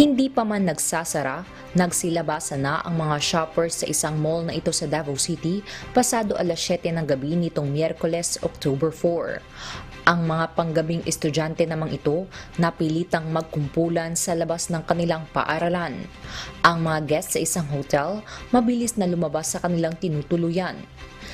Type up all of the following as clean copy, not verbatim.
Hindi pa man nagsasara, nagsilabasa na ang mga shoppers sa isang mall na ito sa Davao City pasado alas 7 ng gabi nitong Miyerkules, October 4. Ang mga panggabing estudyante namang ito napilitang magkumpulan sa labas ng kanilang paaralan. Ang mga guests sa isang hotel mabilis na lumabas sa kanilang tinutuluyan.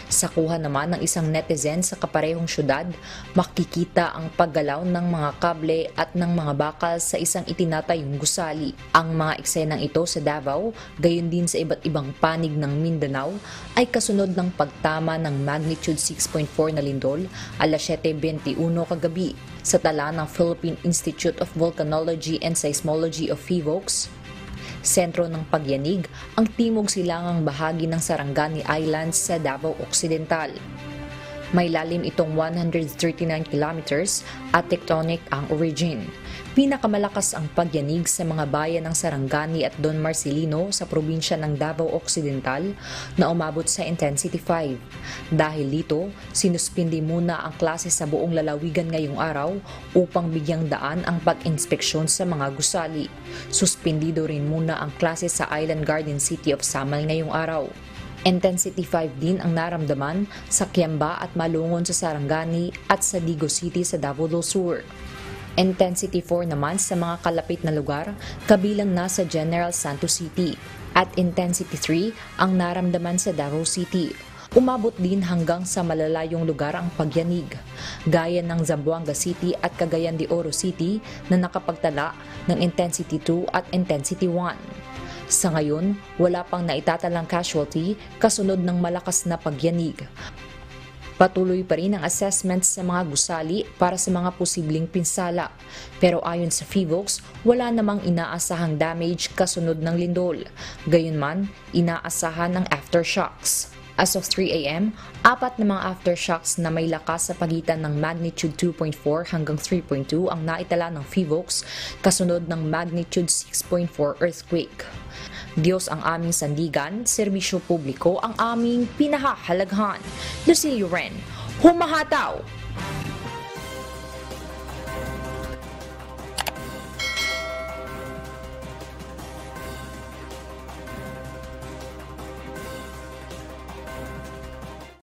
Sa kuha naman ng isang netizen sa kaparehong syudad, makikita ang paggalaw ng mga kable at ng mga bakal sa isang itinatayong gusali. Ang mga eksenang ito sa Davao, gayon din sa iba't ibang panig ng Mindanao, ay kasunod ng pagtama ng magnitude 6.4 na lindol alas 7:21 kagabi sa tala ng Philippine Institute of Volcanology and Seismology of PHIVOLCS. Sentro ng pagyanig ang timog silangang bahagi ng Sarangani Islands sa Davao Occidental. May lalim itong 139 kilometers at tectonic ang origin. Pinakamalakas ang pagyanig sa mga bayan ng Sarangani at Don Marcelino sa probinsya ng Davao Occidental na umabot sa intensity 5. Dahil dito, sinuspindi muna ang klase sa buong lalawigan ngayong araw upang bigyang daan ang pag-inspeksyon sa mga gusali. Suspindido rin muna ang klase sa Island Garden City of Samal ngayong araw. Intensity 5 din ang naramdaman sa Kiamba at Malungon sa Sarangani at sa Digo City sa Davao del Sur. Intensity 4 naman sa mga kalapit na lugar, kabilang na sa General Santos City. At Intensity 3 ang naramdaman sa Davao City. Umabot din hanggang sa malalayong lugar ang pagyanig, gaya ng Zamboanga City at Cagayan de Oro City na nakapagtala ng Intensity 2 at Intensity 1. Sa ngayon, wala pang naitatalang casualty kasunod ng malakas na pagyanig. Patuloy pa rin ang assessments sa mga gusali para sa mga posibleng pinsala. Pero ayon sa PHIVOLCS, wala namang inaasahang damage kasunod ng lindol. Gayunman, inaasahan ng aftershocks. As of 3 a.m., 4 na mga aftershocks na may lakas sa pagitan ng magnitude 2.4 hanggang 3.2 ang naitala ng PHIVOLCS kasunod ng magnitude 6.4 earthquake. Diyos ang aming sandigan, serbisyo publiko ang aming pinahahalaghan. Lucille Ren, humahataw!